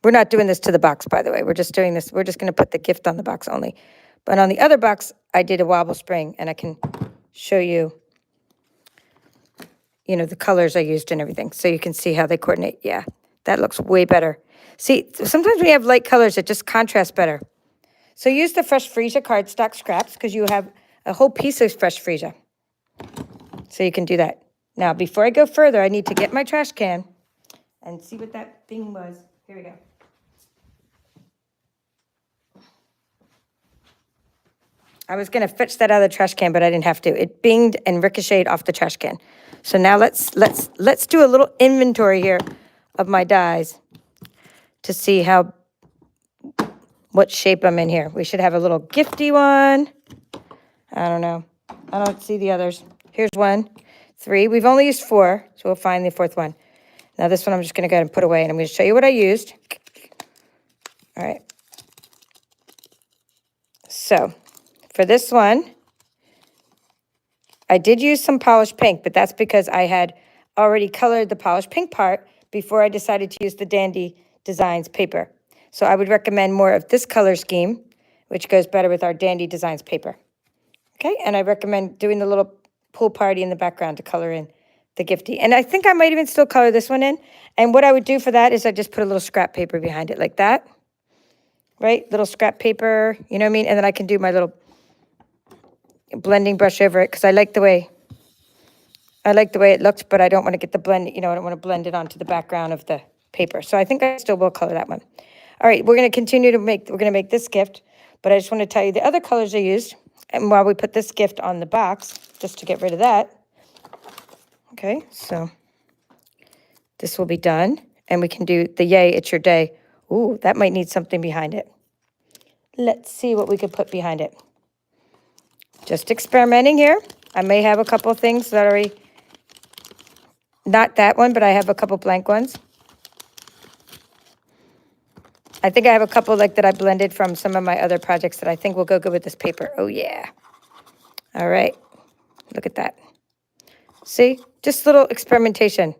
We're not doing this to the box, by the way. We're just doing this. We're just going to put the gift on the box only. But on the other box, I did a wobble spring, and I can show you, you know, the colors I used and everything, so you can see how they coordinate. Yeah, that looks way better. See, sometimes when you have light colors, it just contrasts better. So use the fresh freesia cardstock scraps because you have a whole piece of fresh freesia. So you can do that. Now, before I go further, I need to get my trash can and see what that thing was. Here we go. I was going to fetch that out of the trash can, but I didn't have to. It binged and ricocheted off the trash can. So now let's do a little inventory here of my dies to see what shape I'm in here. We should have a little gifty one. I don't know. I don't see the others. Here's 1, 3. We've only used 4, so we'll find the 4th one. Now this one I'm just going to go ahead and put away, and I'm going to show you what I used. All right. So for this one, I did use some polished pink, but that's because I had already colored the polished pink part before I decided to use the Dandy Designs paper. So I would recommend more of this color scheme, which goes better with our Dandy Designs paper. Okay, and I recommend doing the little pool party in the background to color in the gifty. And I think I might even still color this one in. And what I would do for that is I just put a little scrap paper behind it like that. Right, little scrap paper, you know what I mean? And then I can do my little blending brush over it because I like the way it looks, but I don't want to get the blend, you know, I don't want to blend it onto the background of the paper. So I think I still will color that one. All right, we're going to continue to make this gift, but I just want to tell you the other colors I used. And while we put this gift on the box, just to get rid of that. Okay, so this will be done. And we can do the Yay, It's Your Day. Ooh, that might need something behind it. Let's see what we could put behind it. Just experimenting here. I may have a couple of things that are not that one, but I have a couple blank ones. I think I have a couple like that I blended from some of my other projects that I think will go good with this paper. Oh, yeah. All right. Look at that. See? Just little experimentation.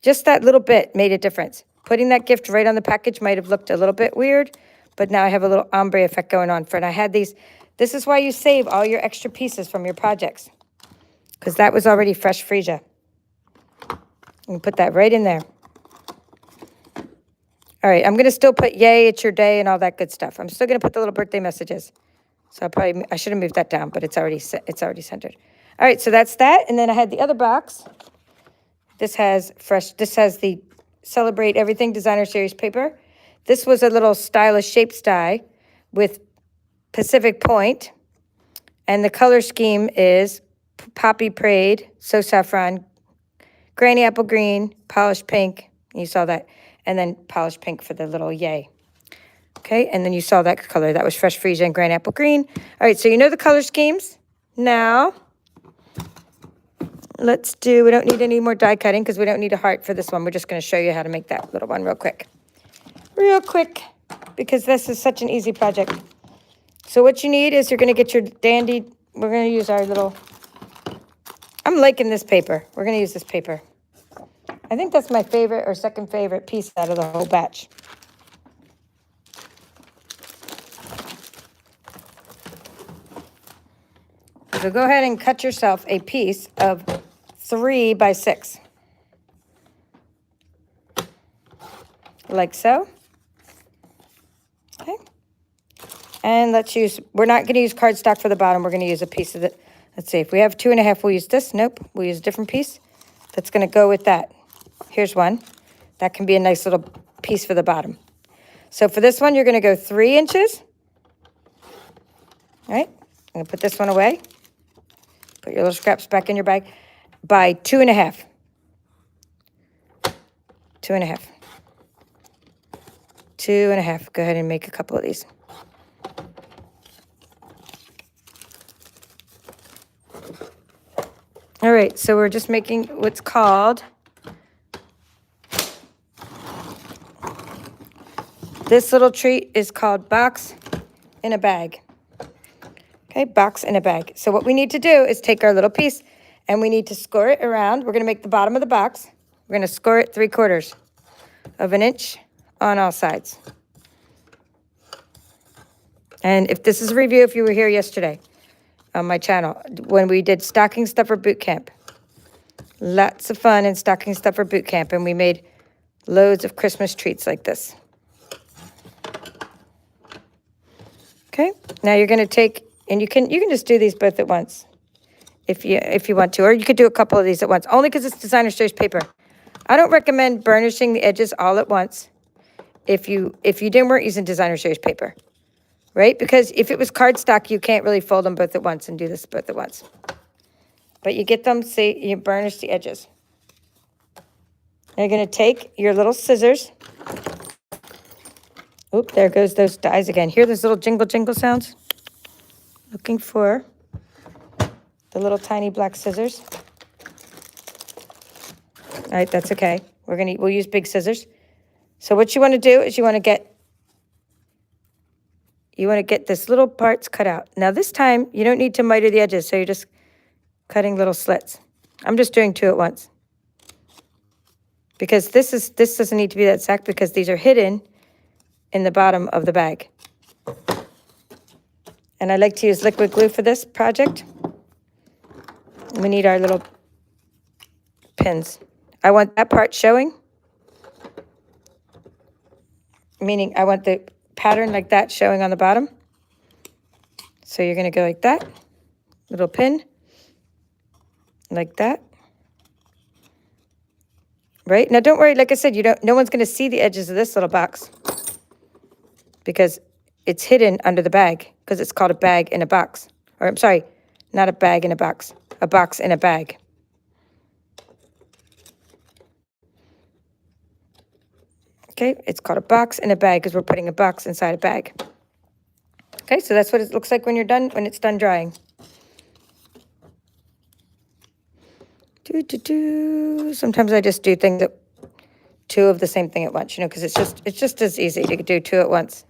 Just that little bit made a difference. Putting that gift right on the package might have looked a little bit weird, but now I have a little ombre effect going on for it. I had these. This is why you save all your extra pieces from your projects, because that was already fresh freesia. And put that right in there. All right, I'm going to still put Yay, It's Your Day and all that good stuff. I'm still going to put the little birthday messages. So I should have moved that down, but it's already centered. All right, so that's that. And then I had the other box. This has the Celebrate Everything Designer Series paper. This was a little stylish shapes die with Pacific Point. And the color scheme is Poppy Parade, So Saffron, Granny Apple Green, Polished Pink. You saw that. And then Polished Pink for the little yay. Okay, and then you saw that color. That was Fresh Freesia and Granny Apple Green. All right, so you know the color schemes. Now, we don't need any more die cutting because we don't need a heart for this one. We're just going to show you how to make that little one real quick. Real quick, because this is such an easy project. So what you need is you're going to get your dandy, we're going to use our little, I'm liking this paper. We're going to use this paper. I think that's my favorite or second favorite piece out of the whole batch. So go ahead and cut yourself a piece of 3 by 6. Like so. Okay. And we're not going to use cardstock for the bottom. We're going to use a piece of it. Let's see, if we have 2.5, we'll use this. Nope, we'll use a different piece. That's going to go with that. Here's one. That can be a nice little piece for the bottom. So for this one, you're going to go 3 inches. All right, I'm going to put this one away. Put your little scraps back in your bag. By 2.5. 2.5. 2.5. Go ahead and make a couple of these. All right, so we're just making what's called, this little treat is called box in a bag. Okay, box in a bag. So what we need to do is take our little piece and we need to score it around. We're going to make the bottom of the box. We're going to score it 3/4 of an inch on all sides. And if this is a review, if you were here yesterday on my channel, when we did stocking stuffer boot camp. Lots of fun in stocking stuffer boot camp, and we made loads of Christmas treats like this. Okay, now you're going to take, and you can just do these both at once if you want to, or you could do a couple of these at once, only because it's designer series paper. I don't recommend burnishing the edges all at once if you weren't using designer series paper, right? Because if it was cardstock, you can't really fold them both at once and do this both at once. But you get them, see, you burnish the edges. You're going to take your little scissors. Oop, there goes those dies again. Hear those little jingle jingle sounds? Looking for the little tiny black scissors. All right, that's okay. We'll use big scissors. So what you want to do is you want to get this little parts cut out. Now this time you don't need to miter the edges, so you're just cutting little slits. I'm just doing 2 at once. Because this doesn't need to be that exact because these are hidden in the bottom of the bag. And I like to use liquid glue for this project. We need our little pins. I want that part showing, meaning I want the pattern like that showing on the bottom. So you're going to go like that, little pin, like that. Right? Now don't worry, like I said, no one's going to see the edges of this little box because it's hidden under the bag because it's called a bag in a box. Or I'm sorry, not a bag in a box in a bag. Okay, it's called a box in a bag because we're putting a box inside a bag. Okay, so that's what it looks like when it's done drying. Sometimes I just do things 2 of the same thing at once, because it's just as easy to do 2 at once.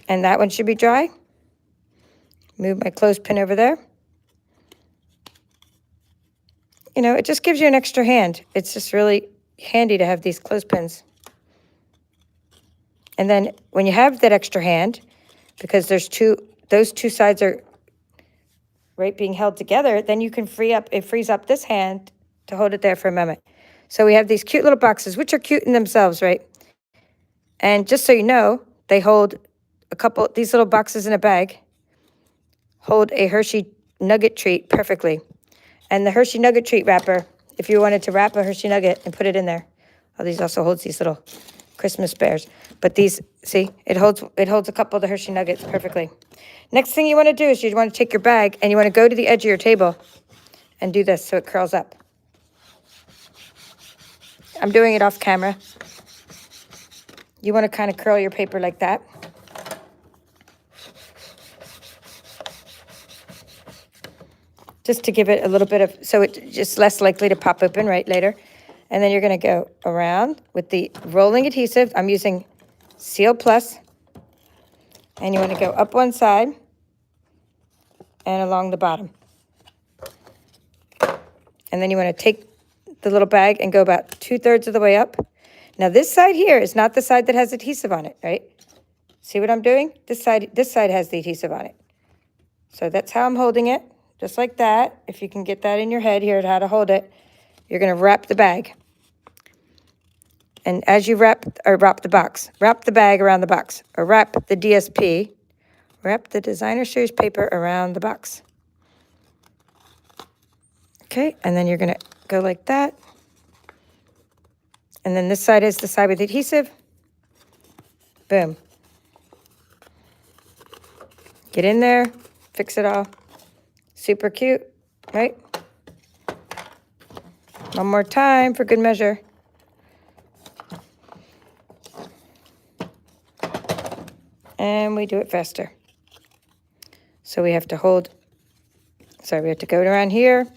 And that one should be dry. Move my clothespin over there. It just gives you an extra hand. It's just really handy to have these clothespins. And then when you have that extra hand, because those 2 sides are right being held together, then you can frees up this hand to hold it there for a moment. So we have these cute little boxes, which are cute in themselves, right? And just so you know, they hold these little boxes in a bag hold a Hershey nugget treat perfectly. And the Hershey nugget treat wrapper, if you wanted to wrap a Hershey nugget and put it in there. Oh, these also holds these little Christmas bears. But these, see, it holds a couple of the Hershey nuggets perfectly. Next thing you want to do is you want to take your bag and you want to go to the edge of your table and do this so it curls up. I'm doing it off camera. You want to kind of curl your paper like that. Just to give it a little bit of, so it's just less likely to pop open right later. And then you're going to go around with the rolling adhesive. I'm using Seal Plus. And you want to go up one side and along the bottom. And then you want to take the little bag and go about 2/3 of the way up. Now this side here is not the side that has adhesive on it, right? See what I'm doing? This side has the adhesive on it. So that's how I'm holding it. Just like that. If you can get that in your head here, how to hold it, you're going to wrap the bag. And as you wrap the box, wrap the bag around the box, or wrap the DSP, wrap the designer series paper around the box. Okay, and then you're going to go like that. And then this side is the side with adhesive. Boom. Get in there, fix it all. Super cute, right? One more time for good measure. And we do it faster. So we have to hold, sorry, we have to go around here.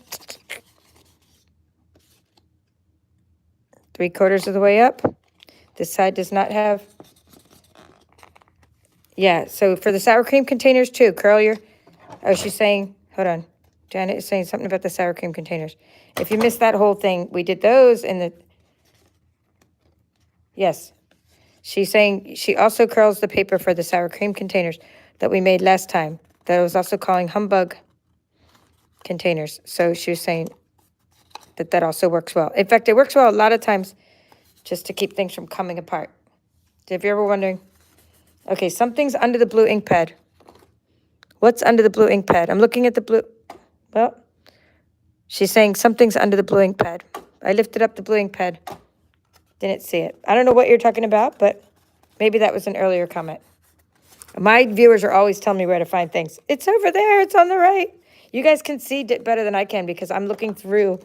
3/4 of the way up. This side does not have, yeah, so for the sour cream containers too, curl your, oh, she's saying, hold on. Janet is saying something about the sour cream containers. If you missed that whole thing, we did those in the, yes. She's saying she also curls the paper for the sour cream containers that we made last time. That I was also calling humbug containers. So she was saying that also works well. In fact, it works well a lot of times just to keep things from coming apart. If you're ever wondering, okay, something's under the blue ink pad. What's under the blue ink pad? I'm looking at the blue, well, she's saying something's under the blue ink pad. I lifted up the blue ink pad. Didn't see it. I don't know what you're talking about, but maybe that was an earlier comment. My viewers are always telling me where to find things. It's over there. It's on the right. You guys can see it better than I can because I'm looking through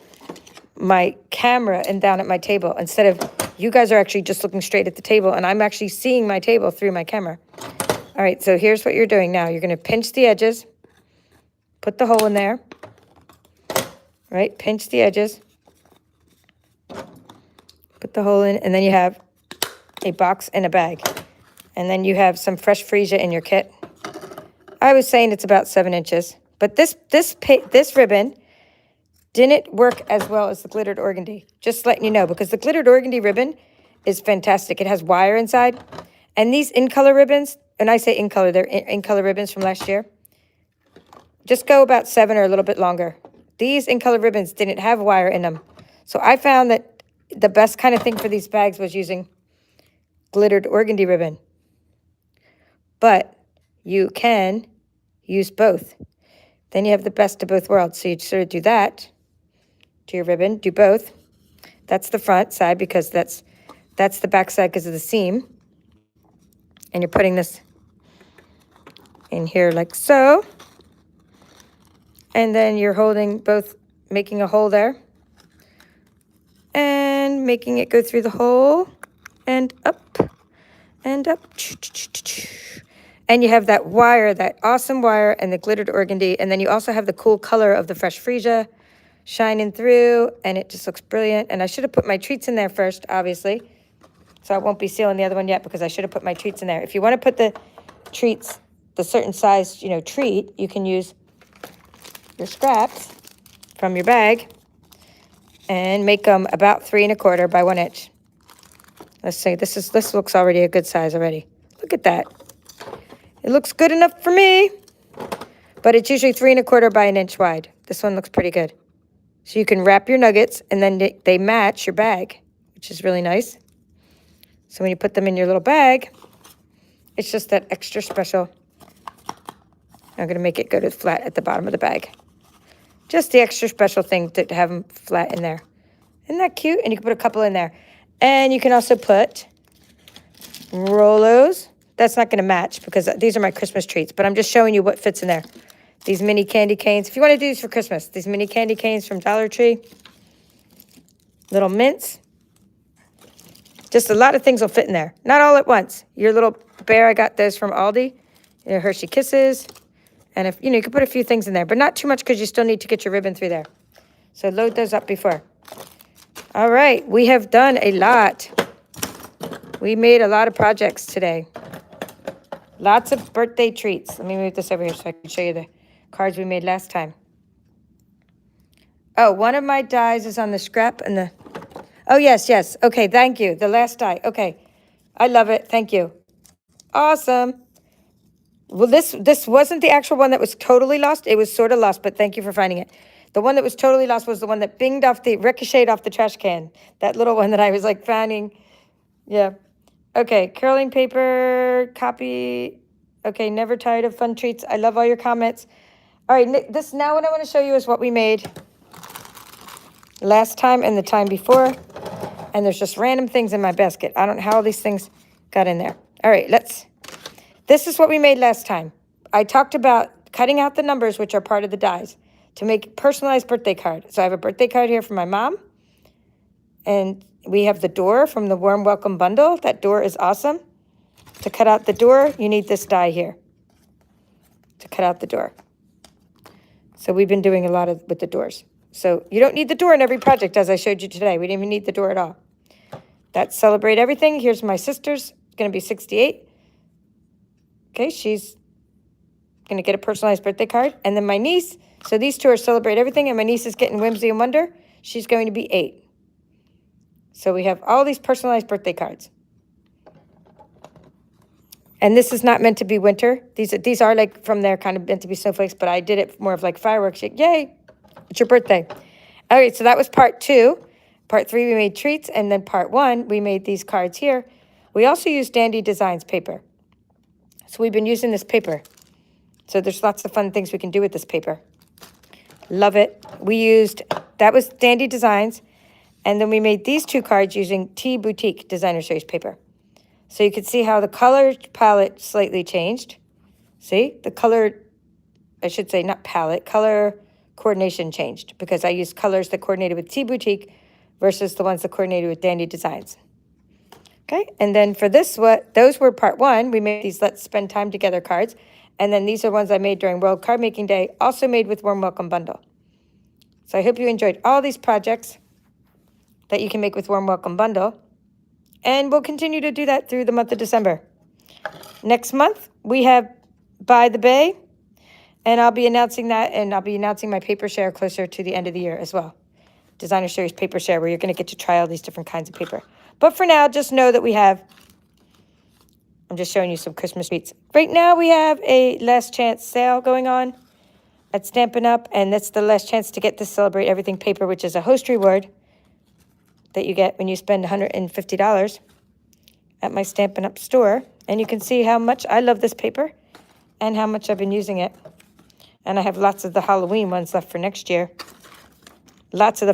my camera and down at my table instead of you guys are actually just looking straight at the table and I'm actually seeing my table through my camera. All right, so here's what you're doing now. You're going to pinch the edges, put the hole in there, right? Pinch the edges, put the hole in, and then you have a box and a bag. And then you have some fresh freesia in your kit. I was saying it's about 7 inches, but this ribbon didn't work as well as the glittered organdy. Just letting you know, because the glittered organdy ribbon is fantastic. It has wire inside. And these in-color ribbons, and I say in-color, they're in-color ribbons from last year. Just go about 7 or a little bit longer. These in-color ribbons didn't have wire in them. So I found that the best kind of thing for these bags was using glittered organdy ribbon. But you can use both. Then you have the best of both worlds. So you sort of do that to your ribbon, do both. That's the front side because that's the back side because of the seam. And you're putting this in here like so. And then you're holding both, making a hole there. And making it go through the hole. And up. And up. And you have that wire, that awesome wire and the glittered organdy. And then you also have the cool color of the fresh freesia shining through. And it just looks brilliant. And I should have put my treats in there first, obviously. So I won't be sealing the other one yet because I should have put my treats in there. If you want to put the treats, the certain size, treat, you can use your scraps from your bag and make them about 3 1/4 by 1 inch. Let's see, this looks already a good size already. Look at that. It looks good enough for me, but it's usually 3 1/4 by 1 inch wide. This one looks pretty good. So you can wrap your nuggets and then they match your bag, which is really nice. So when you put them in your little bag, It's just that extra special. I'm going to make it go to flat at the bottom of the bag. Just the extra special thing to have them flat in there. Isn't that cute? And you can put a couple in there. And you can also put Rolos. That's not going to match because these are my Christmas treats, but I'm just showing you what fits in there. These mini candy canes. If you want to do these for Christmas, these mini candy canes from Dollar Tree. Little mints. Just a lot of things will fit in there. Not all at once. Your little bear, I got those from Aldi. Hershey Kisses. And if you can put a few things in there, but not too much because you still need to get your ribbon through there. So load those up before. All right, we have done a lot. We made a lot of projects today. Lots of birthday treats. Let me move this over here so I can show you the cards we made last time. Oh, one of my dies is on the scrap and the... Oh, yes. Okay, thank you. The last die. Okay. I love it. Thank you. Awesome. Well, this wasn't the actual one that was totally lost. It was sort of lost, but thank you for finding it. The one that was totally lost was the one that ricocheted off the trash can. That little one that I was like finding. Yeah. Okay, curling paper, copy. Okay, never tired of fun treats. I love all your comments. All right, now what I want to show you is what we made last time and the time before. And there's just random things in my basket. I don't know how all these things got in there. All right, this is what we made last time. I talked about cutting out the numbers, which are part of the dies, to make a personalized birthday card. So I have a birthday card here for my mom. And we have the door from the Warm Welcome Bundle. That door is awesome. To cut out the door, you need this die here to cut out the door. So we've been doing a lot with the doors. So you don't need the door in every project, as I showed you today. We didn't even need the door at all. That's Celebrate Everything. Here's my sister's. It's going to be 68. Okay, she's going to get a personalized birthday card. And then my niece, so these two are Celebrate Everything, and my niece is getting Whimsy and Wonder. She's going to be 8. So we have all these personalized birthday cards. And this is not meant to be winter. These are like from there, kind of meant to be snowflakes, but I did it more of like fireworks. Yay, it's your birthday. All right, so that was part 2. Part 3, we made treats, and then part 1, we made these cards here. We also used Dandy Designs paper. So we've been using this paper. So there's lots of fun things we can do with this paper. Love it. That was Dandy Designs, and then we made these 2 cards using T Boutique Designer Series paper. So you can see how the color palette slightly changed. See, the color, I should say not palette, color coordination changed because I used colors that coordinated with T Boutique versus the ones that coordinated with Dandy Designs. Okay, and then for those were part 1. We made these Let's Spend Time Together cards. And then these are ones I made during World Card Making Day, also made with Warm Welcome Bundle. So I hope you enjoyed all these projects that you can make with Warm Welcome Bundle. And we'll continue to do that through the month of December. Next month, we have By the Bay. And I'll be announcing that, and I'll be announcing my paper share closer to the end of the year as well. Designer Series paper share, where you're going to get to try all these different kinds of paper. But for now, just know that I'm just showing you some Christmas treats. Right now, we have a last chance sale going on at Stampin' Up, and that's the last chance to get this Celebrate Everything paper, which is a host reward that you get when you spend $150 at my Stampin' Up store. And you can see how much I love this paper and how much I've been using it. And I have lots of the Halloween ones left for next year. Lots of the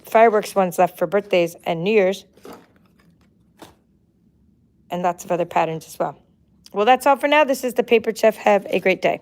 fireworks ones left for birthdays and New Year's. And lots of other patterns as well. Well, that's all for now. This is the Paper Chef. Have a great day.